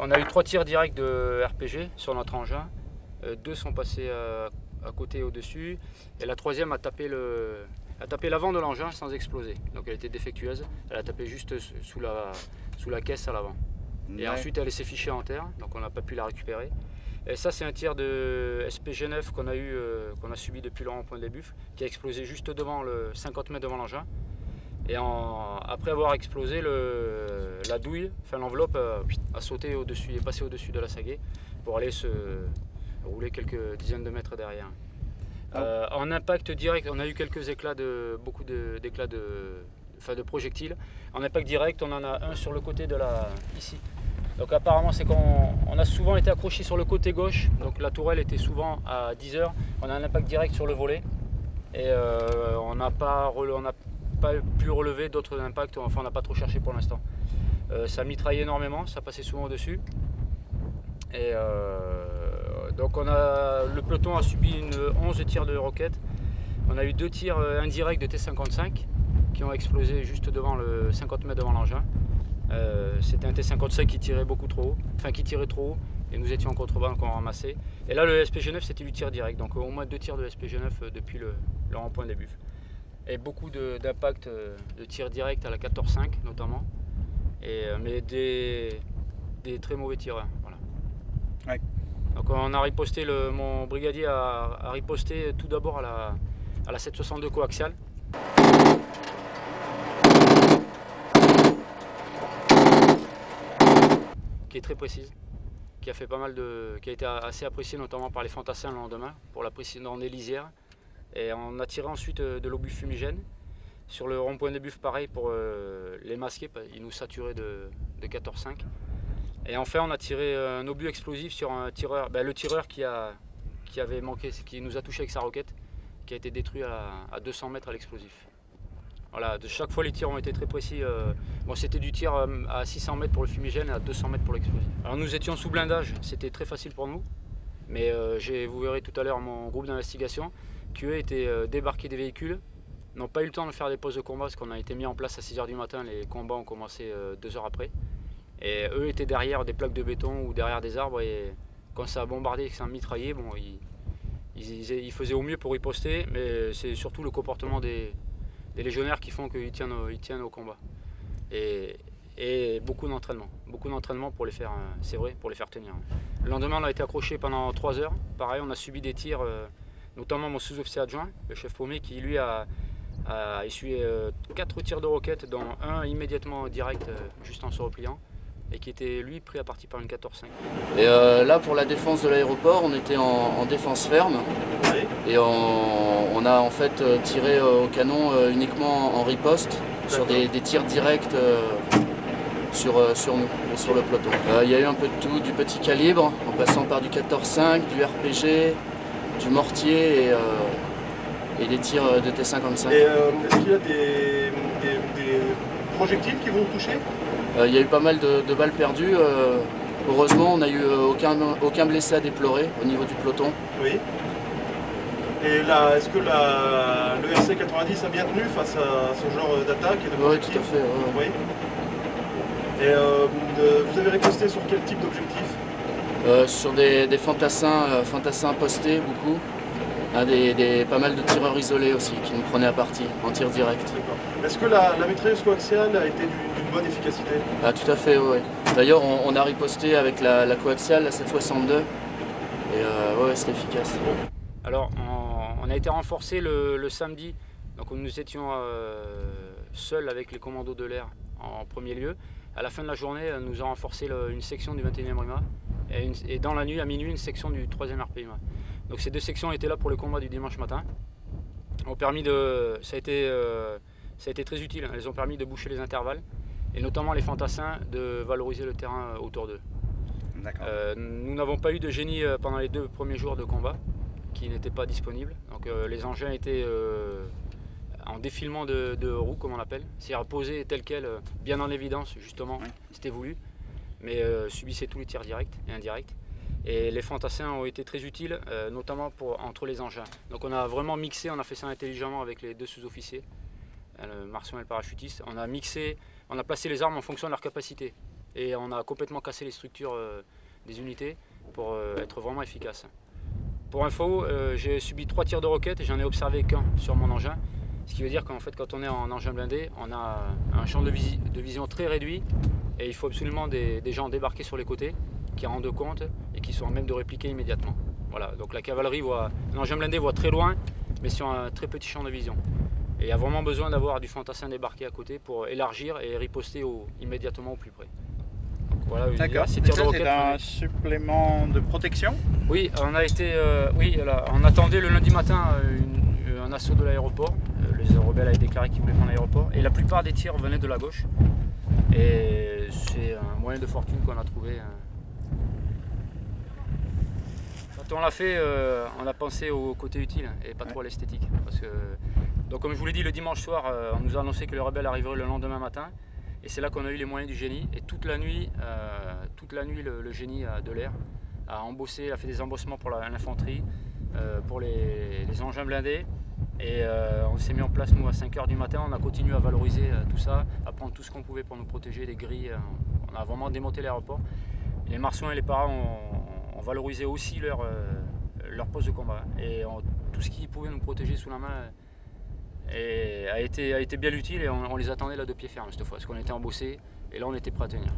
On a eu 3 tirs directs de RPG sur notre engin. 2 sont passés à côté et au-dessus. Et la troisième a tapé l'avant de l'engin sans exploser. Donc elle était défectueuse. Elle a tapé juste sous la caisse à l'avant. Et ensuite elle s'est fichée en terre, donc on n'a pas pu la récupérer. Et ça c'est un tir de SPG9 qu'on a subi depuis le rond-point des Buffles, qui a explosé juste devant 50 mètres devant l'engin. Et après avoir explosé, la douille, enfin l'enveloppe a sauté au-dessus, est passée au-dessus de la sagaie pour aller se rouler quelques dizaines de mètres derrière. En impact direct, on a eu quelques éclats beaucoup d'éclats de projectiles. En impact direct, on en a un sur le côté ici. Donc apparemment c'est qu'on a souvent été accroché sur le côté gauche, donc la tourelle était souvent à 10 heures. On a un impact direct sur le volet et on n'a pas pu relever d'autres impacts, enfin on n'a pas trop cherché pour l'instant. Ça mitraillait énormément, ça passait souvent au-dessus. Et donc le peloton a subi 11 tirs de roquettes. On a eu 2 tirs indirects de T55 qui ont explosé juste devant 50 mètres devant l'engin. C'était un T55 qui tirait qui tirait trop haut et nous étions en contrebande qu'on ramassait. Et là le SPG9 c'était du tir direct, donc au moins 2 tirs de SPG9 depuis le rond-point des Buffles. Et beaucoup d'impact de tir direct à la 14.5 notamment, mais des très mauvais tireurs. Voilà. Ouais. Donc on a riposté, mon brigadier a riposté tout d'abord à la 762 coaxiale. Qui est très précise, qui a été assez appréciée notamment par les fantassins le lendemain pour la précision dans des lisières. Et on a tiré ensuite de l'obus fumigène sur le rond-point des Buffles, pareil pour les masquer, ils nous saturaient de 14.5. Et enfin on a tiré un obus explosif sur un tireur, le tireur qui avait manqué, qui nous a touché avec sa roquette, qui a été détruit à 200 mètres à l'explosif. Voilà, de chaque fois les tirs ont été très précis. Bon, c'était du tir à 600 mètres pour le fumigène et à 200 mètres pour l'explosif. Alors nous étions sous blindage, c'était très facile pour nous. Mais vous verrez tout à l'heure mon groupe d'investigation qui eux étaient débarqués des véhicules, n'ont pas eu le temps de faire des pauses de combat parce qu'on a été mis en place à 6 h du matin, les combats ont commencé 2 heures après. Et eux étaient derrière des plaques de béton ou derrière des arbres et quand ça a bombardé et que ça a mitraillé, bon, ils faisaient au mieux pour riposter, mais c'est surtout le comportement des légionnaires qui font qu'ils tiennent au combat. Et beaucoup d'entraînement pour les faire, c'est vrai, pour les faire tenir. Le lendemain, on a été accrochés pendant 3 heures. Pareil, on a subi des tirs, notamment mon sous-officier adjoint, le chef paumé, qui lui a essuyé 4 tirs de roquettes, dont un immédiatement direct, juste en se repliant, et qui était lui pris à partie par une 14.5. Et là, pour la défense de l'aéroport, on était en défense ferme. Et on a en fait tiré au canon uniquement en riposte sur des tirs directs sur nous, sur le peloton. Il y a eu un peu de tout, du petit calibre, en passant par du 14.5, du RPG, du mortier et des tirs de T55. Et est-ce qu'il y a des projectiles qui vont toucher? Il y a eu pas mal de balles perdues. Heureusement, on n'a eu aucun blessé à déplorer au niveau du peloton. Oui. Et là, est-ce que le RC90 a bien tenu face à ce genre d'attaque et de projectiles? Oui, tout à fait. Oui. Et vous avez riposté sur quel type d'objectif? Sur des fantassins postés, beaucoup. Pas mal de tireurs isolés aussi, qui nous prenaient à partie, en tir direct. Est-ce que la mitrailleuse coaxiale a été d'une bonne efficacité? Ah, tout à fait, oui. D'ailleurs, on a riposté avec la coaxiale, la 762, et ouais, c'était efficace. Alors, on a été renforcé le samedi, donc nous étions seuls avec les commandos de l'air en premier lieu. À la fin de la journée, nous a renforcé une section du 21e RIMA et dans la nuit, à minuit, une section du 3e RPIMA. Donc ces 2 sections étaient là pour le combat du dimanche matin. Ça a été très utile, elles ont permis de boucher les intervalles et notamment les fantassins de valoriser le terrain autour d'eux. Nous n'avons pas eu de génie pendant les 2 premiers jours de combat qui n'étaient pas disponibles. Donc les engins étaient en défilement de roues, comme on l'appelle, c'est-à-dire posés tel quel, bien en évidence justement, c'était voulu, mais subissaient tous les tirs directs et indirects. Et les fantassins ont été très utiles, notamment entre les engins. Donc on a vraiment mixé, on a fait ça intelligemment avec les 2 sous-officiers, le marsouin et le parachutiste. On a mixé, on a placé les armes en fonction de leur capacité. et on a complètement cassé les structures des unités pour être vraiment efficace. Pour info, j'ai subi 3 tirs de roquette et j'en ai observé qu'un sur mon engin. Ce qui veut dire qu'en fait, quand on est en engin blindé, on a un champ de vision très réduit et il faut absolument des gens débarqués sur les côtés qui rendent compte et qui sont à même de répliquer immédiatement. Voilà, donc la cavalerie voit, l'engin blindé voit très loin, mais sur un très petit champ de vision. Et il y a vraiment besoin d'avoir du fantassin débarqué à côté pour élargir et riposter immédiatement au plus près. Voilà, d'accord. C'est un supplément de protection? Oui, on a été, on attendait le lundi matin un assaut de l'aéroport. Les rebelles avaient déclaré qu'ils voulaient prendre l'aéroport et la plupart des tirs venaient de la gauche. Et c'est un moyen de fortune qu'on a trouvé. Quand on l'a fait, on a pensé au côté utile et pas trop à l'esthétique. Donc comme je vous l'ai dit, le dimanche soir, on nous a annoncé que les rebelles arriveraient le lendemain matin. Et c'est là qu'on a eu les moyens du génie. Et toute la nuit le génie de l'air a fait des embossements pour l'infanterie, pour les engins blindés. Et on s'est mis en place, nous, à 5 h du matin. On a continué à valoriser tout ça, à prendre tout ce qu'on pouvait pour nous protéger, les grilles. On a vraiment démonté l'aéroport. Les marsouins et les paras ont valorisé aussi leur poste de combat. Et tout ce qui pouvait nous protéger sous la main a été bien utile et on les attendait là de pied ferme cette fois, parce qu'on était embossés et là on était prêts à tenir.